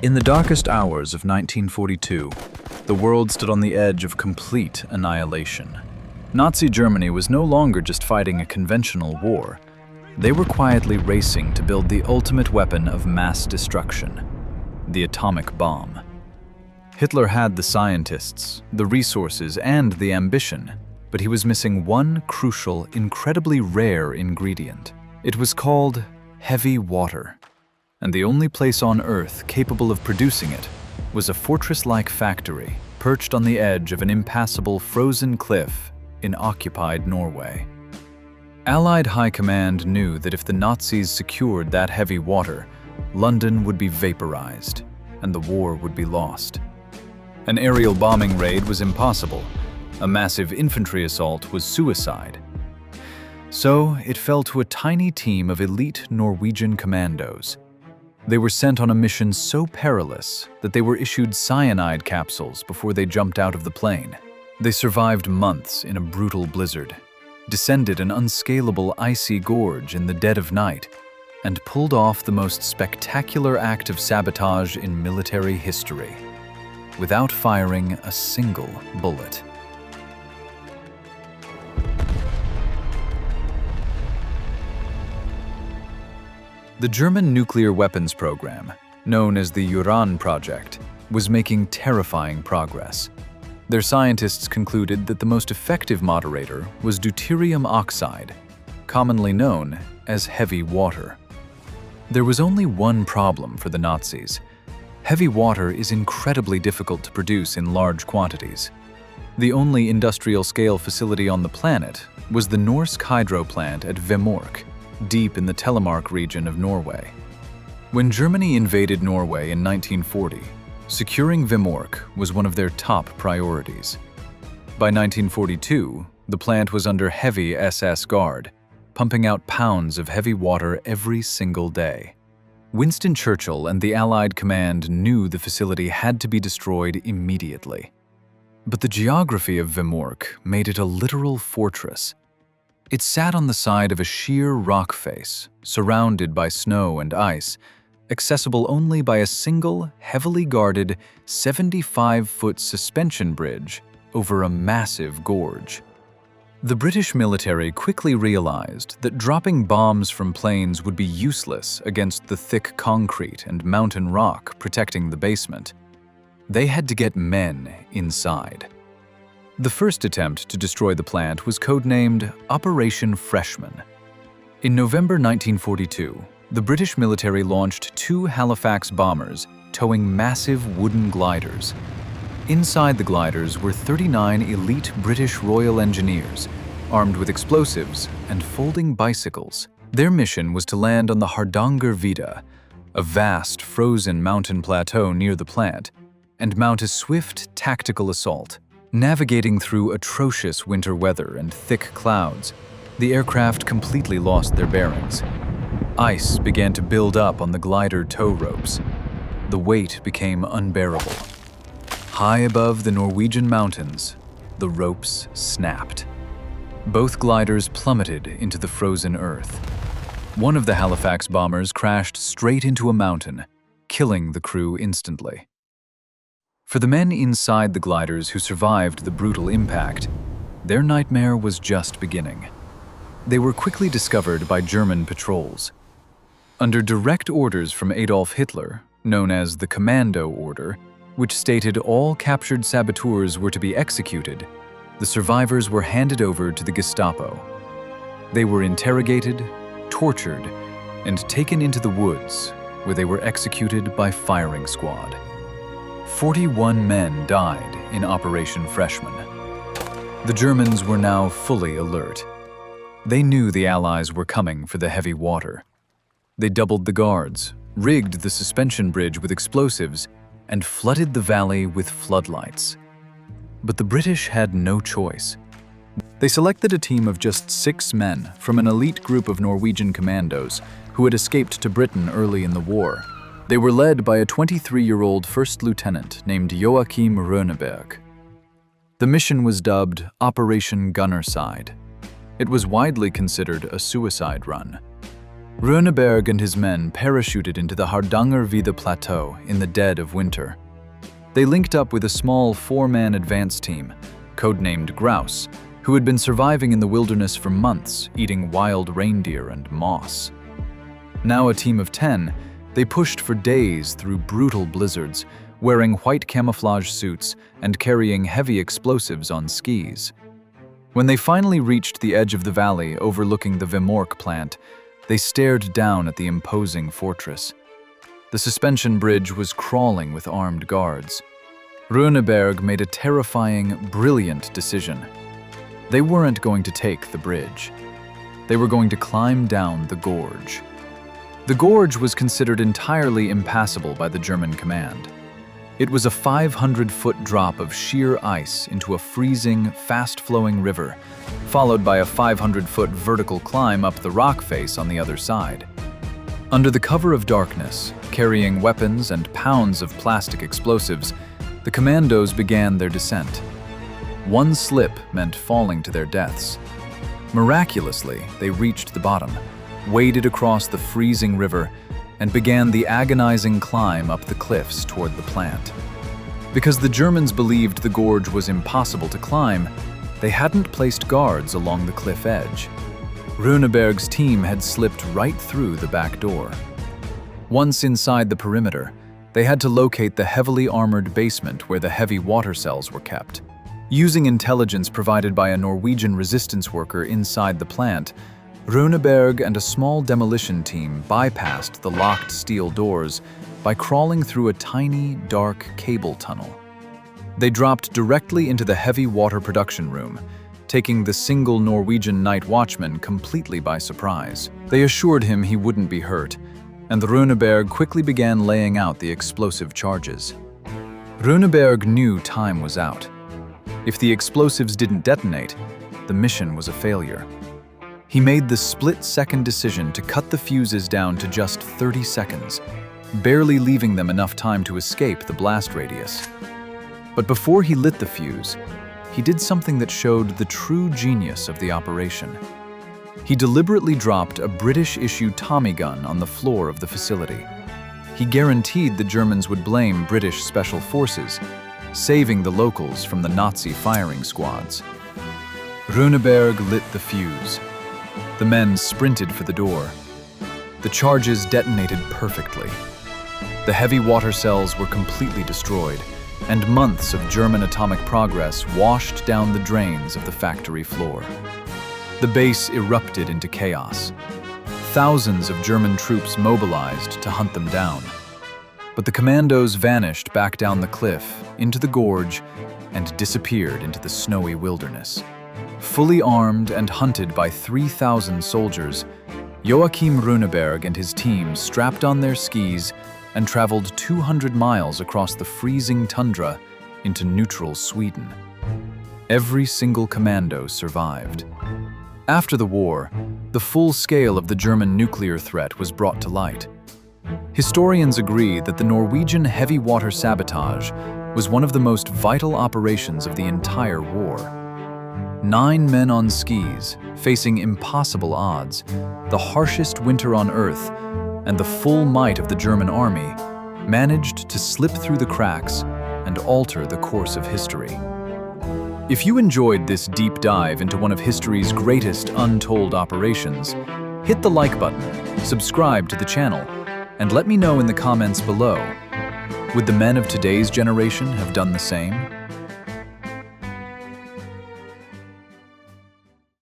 In the darkest hours of 1942, the world stood on the edge of complete annihilation. Nazi Germany was no longer just fighting a conventional war. They were quietly racing to build the ultimate weapon of mass destruction, the atomic bomb. Hitler had the scientists, the resources, and the ambition, but he was missing one crucial, incredibly rare ingredient. It was called heavy water, and the only place on Earth capable of producing it was a fortress-like factory perched on the edge of an impassable frozen cliff in occupied Norway. Allied High Command knew that if the Nazis secured that heavy water, London would be vaporized, and the war would be lost. An aerial bombing raid was impossible. A massive infantry assault was suicide. So it fell to a tiny team of elite Norwegian commandos. They were sent on a mission so perilous that they were issued cyanide capsules before they jumped out of the plane. They survived months in a brutal blizzard, descended an unscalable icy gorge in the dead of night, and pulled off the most spectacular act of sabotage in military history, without firing a single bullet. The German nuclear weapons program, known as the Uran project, was making terrifying progress. Their scientists concluded that the most effective moderator was deuterium oxide, commonly known as heavy water. There was only one problem for the Nazis. Heavy water is incredibly difficult to produce in large quantities. The only industrial-scale facility on the planet was the Norsk hydro plant at Vemork, deep in the Telemark region of Norway. When Germany invaded Norway in 1940, securing Vemork was one of their top priorities. By 1942, the plant was under heavy SS guard, pumping out pounds of heavy water every single day. Winston Churchill and the Allied command knew the facility had to be destroyed immediately. But the geography of Vemork made it a literal fortress. It sat on the side of a sheer rock face, surrounded by snow and ice, accessible only by a single, heavily guarded 75-foot suspension bridge over a massive gorge. The British military quickly realized that dropping bombs from planes would be useless against the thick concrete and mountain rock protecting the basement. They had to get men inside. The first attempt to destroy the plant was codenamed Operation Freshman. In November 1942, the British military launched 2 Halifax bombers towing massive wooden gliders. Inside the gliders were 39 elite British Royal Engineers, armed with explosives and folding bicycles. Their mission was to land on the Hardangervidda, a vast frozen mountain plateau near the plant, and mount a swift tactical assault. Navigating through atrocious winter weather and thick clouds, the aircraft completely lost their bearings. Ice began to build up on the glider tow ropes. The weight became unbearable. High above the Norwegian mountains, the ropes snapped. Both gliders plummeted into the frozen earth. One of the Halifax bombers crashed straight into a mountain, killing the crew instantly. For the men inside the gliders who survived the brutal impact, their nightmare was just beginning. They were quickly discovered by German patrols. Under direct orders from Adolf Hitler, known as the Commando Order, which stated all captured saboteurs were to be executed, the survivors were handed over to the Gestapo. They were interrogated, tortured, and taken into the woods, where they were executed by firing squad. 41 men died in Operation Freshman. The Germans were now fully alert. They knew the Allies were coming for the heavy water. They doubled the guards, rigged the suspension bridge with explosives, and flooded the valley with floodlights. But the British had no choice. They selected a team of just 6 men from an elite group of Norwegian commandos who had escaped to Britain early in the war. They were led by a 23-year-old first lieutenant named Joachim Rønneberg. The mission was dubbed Operation Gunnerside. It was widely considered a suicide run. Runeberg and his men parachuted into the Hardangervidda Plateau in the dead of winter. They linked up with a small 4-man advance team, codenamed Grouse, who had been surviving in the wilderness for months, eating wild reindeer and moss. Now a team of 10, they pushed for days through brutal blizzards, wearing white camouflage suits and carrying heavy explosives on skis. When they finally reached the edge of the valley overlooking the Vemork plant, they stared down at the imposing fortress. The suspension bridge was crawling with armed guards. Runeberg made a terrifying, brilliant decision. They weren't going to take the bridge. They were going to climb down the gorge. The gorge was considered entirely impassable by the German command. It was a 500-foot drop of sheer ice into a freezing, fast-flowing river, followed by a 500-foot vertical climb up the rock face on the other side. Under the cover of darkness, carrying weapons and pounds of plastic explosives, the commandos began their descent. One slip meant falling to their deaths. Miraculously, they reached the bottom, waded across the freezing river, and began the agonizing climb up the cliffs toward the plant. Because the Germans believed the gorge was impossible to climb, they hadn't placed guards along the cliff edge. Runeberg's team had slipped right through the back door. Once inside the perimeter, they had to locate the heavily armored basement where the heavy water cells were kept. Using intelligence provided by a Norwegian resistance worker inside the plant, Runeberg and a small demolition team bypassed the locked steel doors by crawling through a tiny, dark cable tunnel. They dropped directly into the heavy water production room, taking the single Norwegian night watchman completely by surprise. They assured him he wouldn't be hurt, and Runeberg quickly began laying out the explosive charges. Runeberg knew time was out. If the explosives didn't detonate, the mission was a failure. He made the split-second decision to cut the fuses down to just 30 seconds, barely leaving them enough time to escape the blast radius. But before he lit the fuse, he did something that showed the true genius of the operation. He deliberately dropped a British-issued Tommy gun on the floor of the facility. He guaranteed the Germans would blame British special forces, saving the locals from the Nazi firing squads. Runeberg lit the fuse. The men sprinted for the door. The charges detonated perfectly. The heavy water cells were completely destroyed, and months of German atomic progress washed down the drains of the factory floor. The base erupted into chaos. Thousands of German troops mobilized to hunt them down. But the commandos vanished back down the cliff, into the gorge, and disappeared into the snowy wilderness. Fully armed and hunted by 3,000 soldiers, Joachim Runeberg and his team strapped on their skis and traveled 200 miles across the freezing tundra into neutral Sweden. Every single commando survived. After the war, the full scale of the German nuclear threat was brought to light. Historians agree that the Norwegian heavy water sabotage was one of the most vital operations of the entire war. 9 men on skis, facing impossible odds, the harshest winter on Earth, and the full might of the German army, managed to slip through the cracks and alter the course of history. If you enjoyed this deep dive into one of history's greatest untold operations, hit the like button, subscribe to the channel, and let me know in the comments below. Would the men of today's generation have done the same?